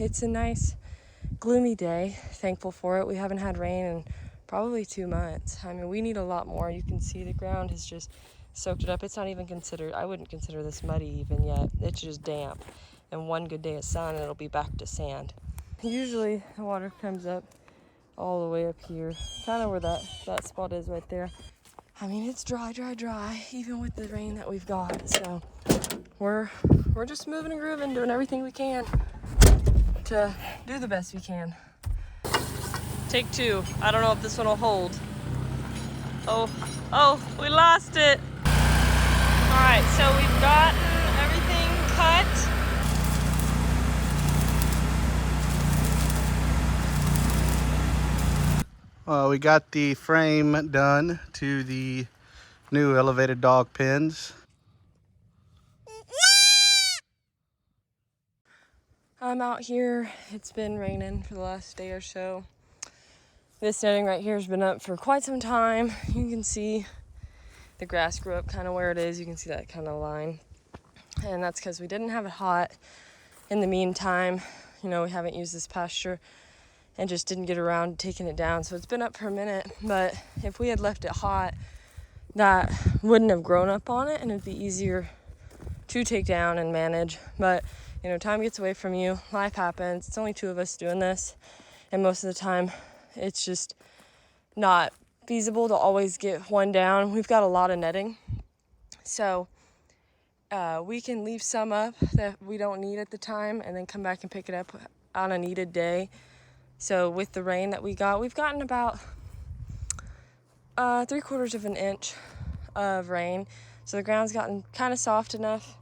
it's a nice gloomy day. Thankful for it. We haven't had rain in probably 2 months. I mean, we need a lot more. You can see the ground has just soaked it up. It's not even considered, I wouldn't consider this muddy even yet. It's just damp. And one good day of sun and it'll be back to sand. Usually the water comes up all the way up here, kind of where that spot is right there. I mean, it's dry, even with the rain that we've got. So we're just moving and grooving, doing everything we can to do the best we can. Take two. I don't know if this one will hold. Oh, we lost it. All right, so we've gotten everything cut. We got the frame done to the new elevated dog pens. I'm out here. It's been raining for the last day or so. This netting right here has been up for quite some time. You can see the grass grew up kind of where it is. You can see that kind of line. And that's because we didn't have it hot in the meantime. You know, we haven't used this pasture and just didn't get around to taking it down. So it's been up for a minute, but if we had left it hot, that wouldn't have grown up on it and it'd be easier to take down and manage. But, you know, time gets away from you, life happens. It's only two of us doing this. And most of the time, it's just not feasible to always get one down. We've got a lot of netting. So we can leave some up that we don't need at the time and then come back and pick it up on a needed day. So with the rain that we got, we've gotten about 3/4 of an inch of rain. So the ground's gotten kind of soft enough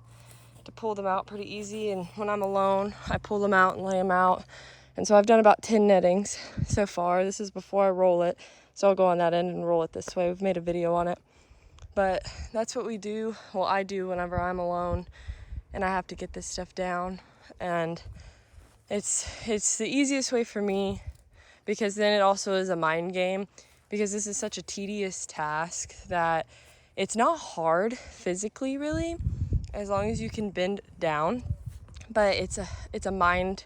to pull them out pretty easy. And when I'm alone, I pull them out and lay them out. And so I've done about 10 nettings so far. This is before I roll it. So I'll go on that end and roll it this way. We've made a video on it. But that's what we do. Well, I do whenever I'm alone and I have to get this stuff down. And it's the easiest way for me, because then it also is a mind game, because this is such a tedious task that it's not hard physically really, as long as you can bend down, but it's a mind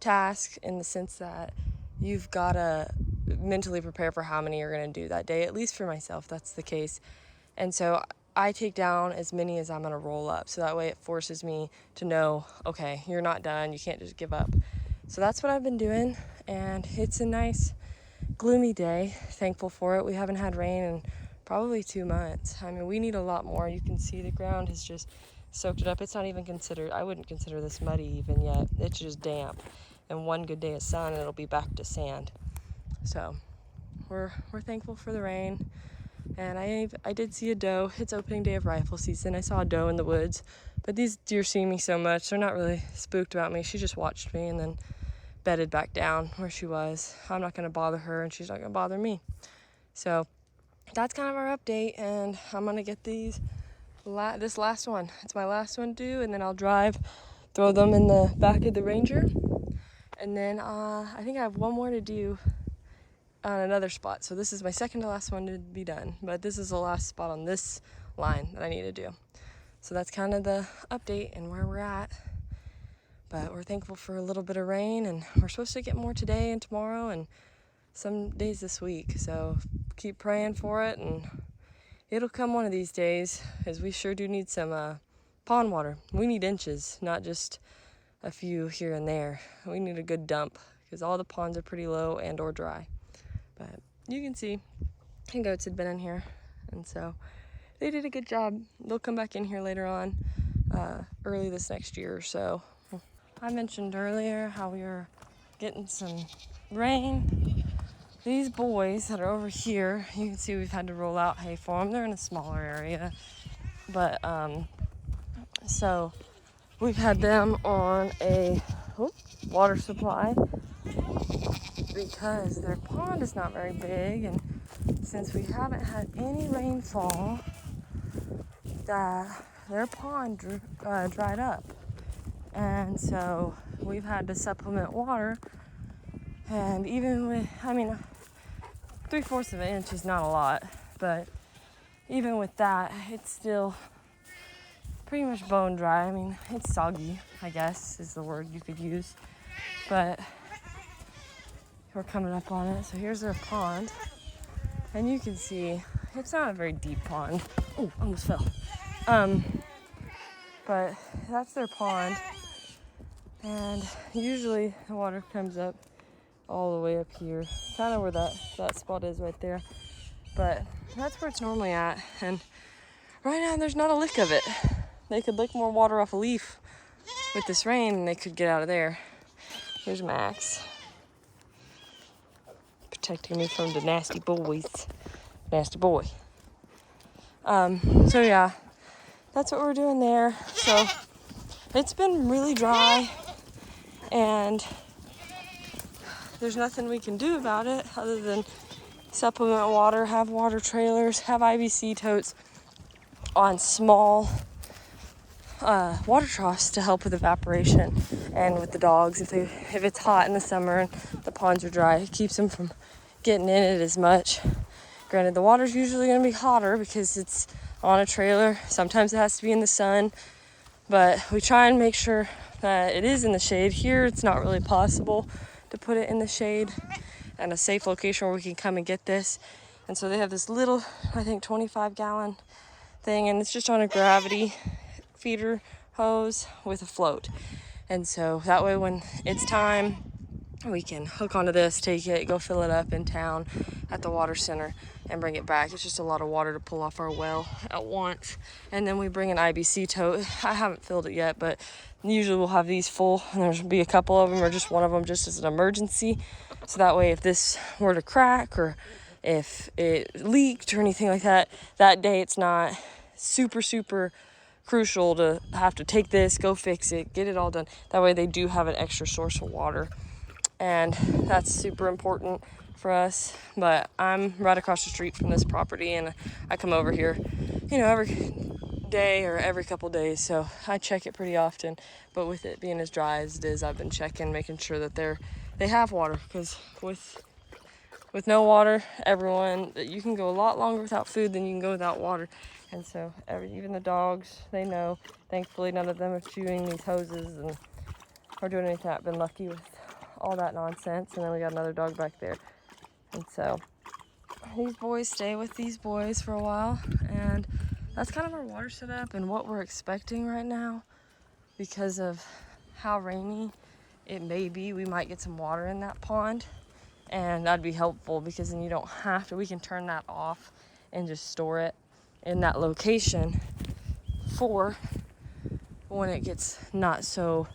task in the sense that you've got to mentally prepare for how many you're going to do that day. At least for myself, that's the case. And so I take down as many as I'm going to roll up. So that way it forces me to know, okay, you're not done. You can't just give up. So that's what I've been doing. And it's a nice gloomy day. Thankful for it. We haven't had rain in probably 2 months. I mean, we need a lot more. You can see the ground has just soaked it up. It's not even considered, I wouldn't consider this muddy even yet. It's just damp. And one good day of sun and it'll be back to sand. So we're thankful for the rain. And I did see a doe. It's opening day of rifle season. I saw a doe in the woods, but these deer see me so much, they're not really spooked about me. She just watched me and then bedded back down where she was. I'm not gonna bother her and she's not gonna bother me. So that's kind of our update, and I'm gonna get this last one. It's my last one due, and then I'll drive, throw them in the back of the Ranger, and then I think I have one more to do on another spot. So this is my second to last one to be done, but this is the last spot on this line that I need to do. So that's kind of the update and where we're at. But we're thankful for a little bit of rain, and we're supposed to get more today and tomorrow and some days this week. So keep praying for it, and it'll come one of these days, because we sure do need some pond water. We need inches, not just a few here and there. We need a good dump, because all the ponds are pretty low and or dry. But you can see the goats had been in here, and so they did a good job. They'll come back in here later on, early this next year or so. I mentioned earlier how we were getting some rain. These boys that are over here, you can see we've had to roll out hay for them. They're in a smaller area, but so we've had them on a water supply, because their pond is not very big, and since we haven't had any rainfall, their pond dried up, and so we've had to supplement water. And even with, I mean, 3/4 of an inch is not a lot, but even with that, it's still pretty much bone dry. I mean, it's soggy, I guess is the word you could use. but we're coming up on it. So here's their pond, and you can see it's not a very deep pond. Oh, almost fell. But that's their pond, and usually the water comes up all the way up here, kind of where that spot is right there. But that's where it's normally at, and right now there's not a lick of it. They could lick more water off a leaf with this rain, and they could get out of there. Here's Max, protecting me from the nasty boys. Nasty boy. So yeah, that's what we're doing there. So it's been really dry, and there's nothing we can do about it other than supplement water, have water trailers, have IBC totes on small water troughs to help with evaporation, and with the dogs, if it's hot in the summer and the ponds are dry, it keeps them from getting in it as much. Granted, the water's usually going to be hotter because it's on a trailer. Sometimes it has to be in the sun, but we try and make sure that it is in the shade. Here, it's not really possible to put it in the shade and a safe location where we can come and get this. And so they have this little, I think 25-gallon thing, and it's just on a gravity feeder hose with a float. And so that way when it's time, we can hook onto this, take it, go fill it up in town at the water center and bring it back. It's just a lot of water to pull off our well at once. And then we bring an IBC tote. I haven't filled it yet, but usually we'll have these full, and there's be a couple of them or just one of them just as an emergency. So that way if this were to crack or if it leaked or anything like that, that day it's not super crucial to have to take this, go fix it, get it all done. That way they do have an extra source of water. And that's super important for us. But I'm right across the street from this property, and I come over here, every day or every couple days, so I check it pretty often. But with it being as dry as it is, I've been checking, making sure that they have water, because with no water, you can go a lot longer without food than you can go without water. And so even the dogs, they know. Thankfully, none of them are chewing these hoses and or doing anything. I've been lucky with all that nonsense. And then we got another dog back there. And so these boys stay with these boys for a while. And that's kind of our water setup and what we're expecting right now. Because of how rainy it may be, we might get some water in that pond. And that'd be helpful, because then you don't have to, we can turn that off and just store it in that location for when it gets not so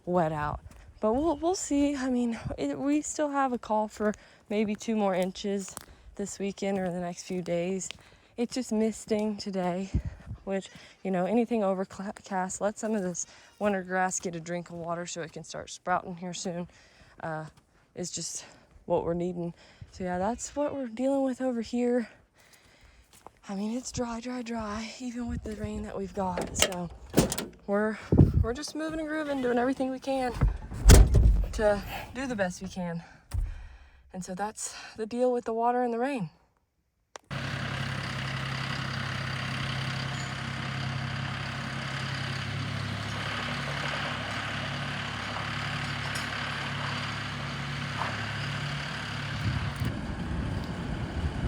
wet out. But we'll see. I mean, we still have a call for maybe 2 more inches this weekend or the next few days. It's just misting today, which, anything overcast, let some of this winter grass get a drink of water so it can start sprouting here soon, is just what we're needing. So yeah, that's what we're dealing with over here. I mean, it's dry, even with the rain that we've got. So we're just moving and grooving, doing everything we can to do the best we can. And so that's the deal with the water and the rain.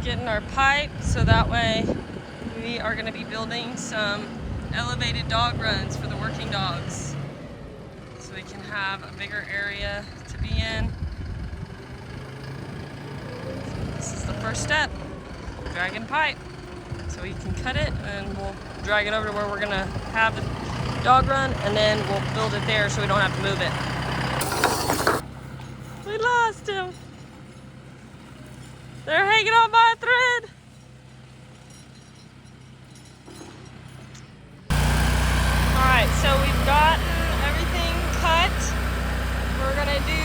Getting our pipe, so that way we are going to be building some elevated dog runs for the working dogs, so we can have a bigger area to be in. So this is the first step, dragging pipe. So we can cut it and we'll drag it over to where we're going to have the dog run, and then we'll build it there so we don't have to move it. We lost him. They're hanging on by a thread. Alright, so we've gotten everything cut. We're gonna do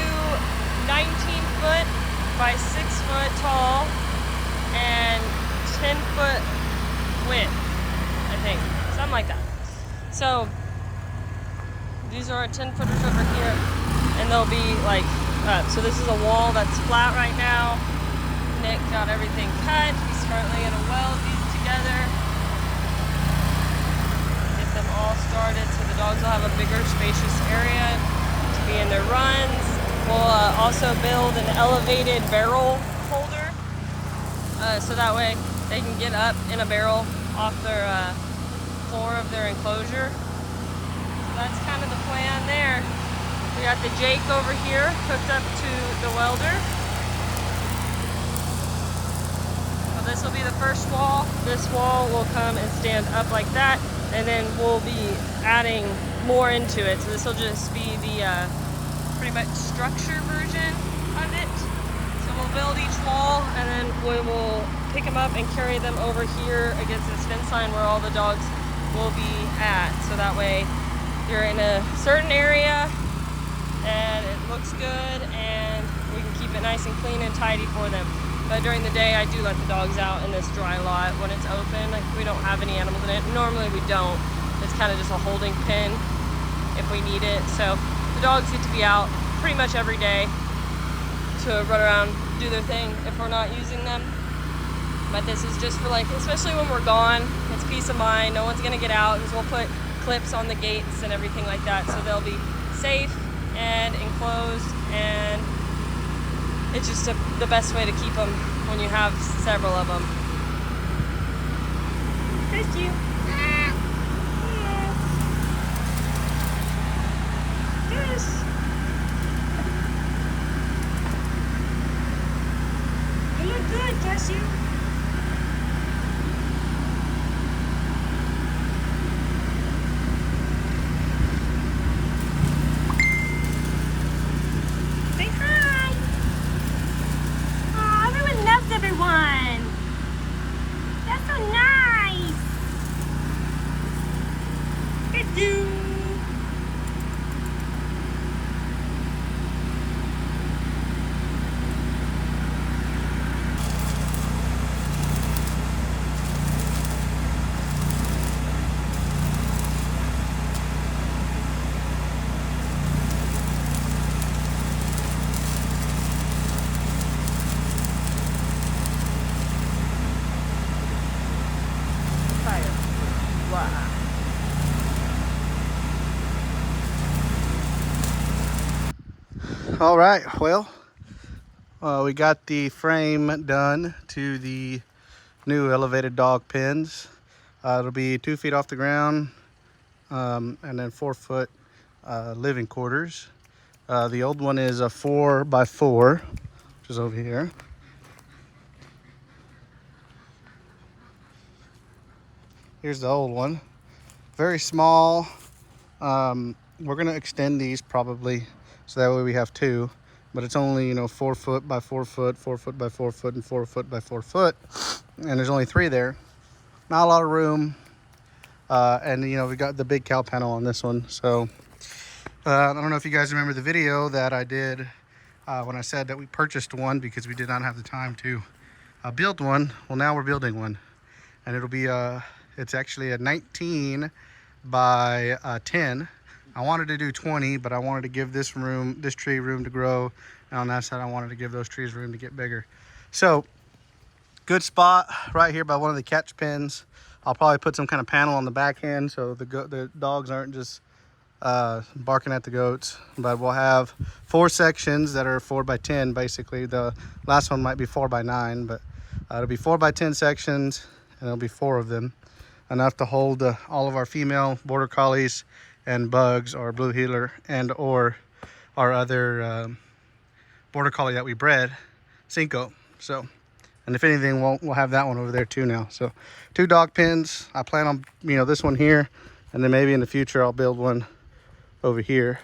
19 foot by 6 foot tall and 10 foot width, I think. Something like that. So these are our 10 footers over here, and they'll be like so this is a wall that's flat right now. Nick got everything cut. He's currently going to weld these together, get them all started so the dogs will have a bigger, spacious area to be in their runs. also build an elevated barrel holder, so that way they can get up in a barrel off their floor of their enclosure. So that's kind of the plan there. We got the Jake over here hooked up to the welder. So this will be the first wall. This wall will come and stand up like that, and then we'll be adding more into it. So this will just be the pretty much structure version of it. So we'll build each wall, and then we will pick them up and carry them over here against this fence line where all the dogs will be at. So that way you're in a certain area and it looks good, and we can keep it nice and clean and tidy for them. But during the day, I do let the dogs out in this dry lot when it's open. Like, we don't have any animals in it. Normally we don't. It's kind of just a holding pen if we need it. So the dogs get to be out pretty much every day to run around, do their thing if we're not using them. But this is just for, like, especially when we're gone, it's peace of mind. No one's gonna get out, because we'll put clips on the gates and everything like that, so they'll be safe and enclosed, and it's just the best way to keep them when you have several of them. Thank you. Yes. You look good, Cassie. Everyone. That's so nice. Good you. All right, well, we got the frame done to the new elevated dog pens. It'll be 2 feet off the ground, and then 4 foot living quarters. The old one is a 4x4, which is over here. Here's the old one. Very small. We're gonna extend these probably, so that way we have 2, but it's only, 4 foot by 4 foot, 4 foot by 4 foot, and 4 foot by 4 foot, and there's only 3 there. Not a lot of room, and we got the big cow panel on this one. So I don't know if you guys remember the video that I did when I said that we purchased one because we did not have the time to build one. Well, now we're building one, and it'll be it's actually a 19 by 10. I wanted to do 20, but I wanted to give this tree room to grow, and on that side I wanted to give those trees room to get bigger. So good spot right here by one of the catch pens. I'll probably put some kind of panel on the back end so the dogs aren't just barking at the goats. But we'll have 4 sections that are 4 by 10 basically. The last one might be 4 by 9, but it'll be 4 by 10 sections, and it'll be 4 of them, enough to hold all of our female border collies and bugs, or blue heeler, and or our other border collie that we bred, Cinco. So, and if anything, we'll have that one over there too now. So 2 dog pens. I plan on this one here, and then maybe in the future I'll build one over here,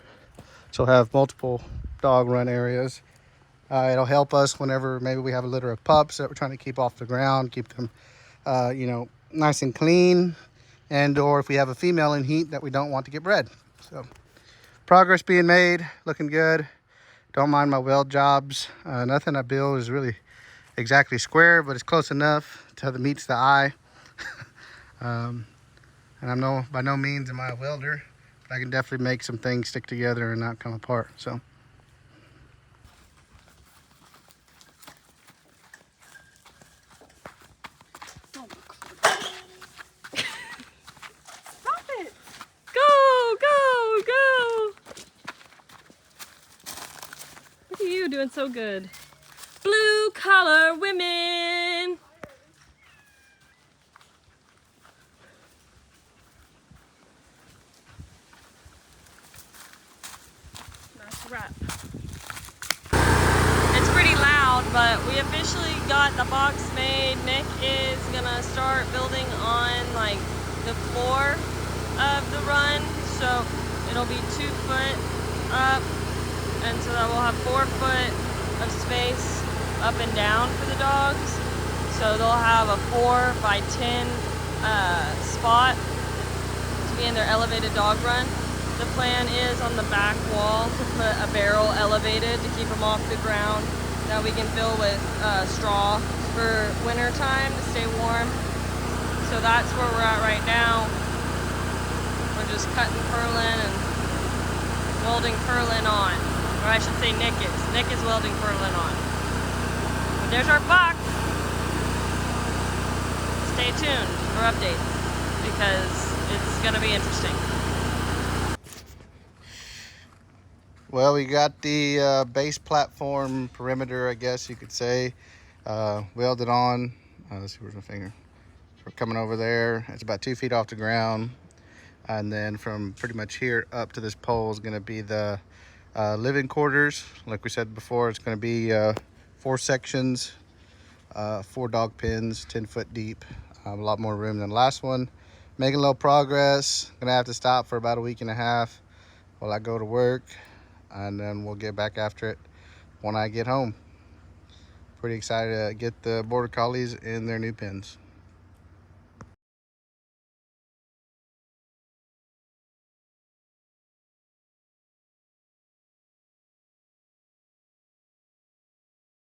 so I'll have multiple dog run areas. It'll help us whenever maybe we have a litter of pups that we're trying to keep off the ground, keep them nice and clean, and or if we have a female in heat that we don't want to get bred. So progress being made, looking good. Don't mind my weld jobs. Nothing I build is really exactly square, but it's close enough till it meets the eye. And I'm by no means am I a welder, but I can definitely make some things stick together and not come apart. So Go, go, go. Look at you doing so good. Blue collar women. Nice wrap. It's pretty loud, but we officially got the box made. Nick is gonna start building on like the floor of the run, so it'll be 2 foot up, and so that we'll have 4 foot of space up and down for the dogs. So they'll have a 4 by 10 spot to be in their elevated dog run. The plan is on the back wall to put a barrel elevated to keep them off the ground that we can fill with straw for winter time to stay warm. So that's where we're at right now. We're just cutting purlin and welding purlin on. Or I should say Nick is. Nick is welding purlin on. But there's our box. Stay tuned for updates because it's going to be interesting. Well, we got the base platform perimeter, I guess you could say, welded on. Let's see, where's my finger? So we're coming over there. It's about 2 feet off the ground. And then from pretty much here up to this pole is going to be the living quarters. Like we said before, it's going to be 4 sections, 4 dog pens, 10 foot deep. A lot more room than the last one. Making a little progress. Gonna have to stop for about a week and a half while I go to work, and then we'll get back after it when I get home. Pretty excited to get the border collies in their new pens.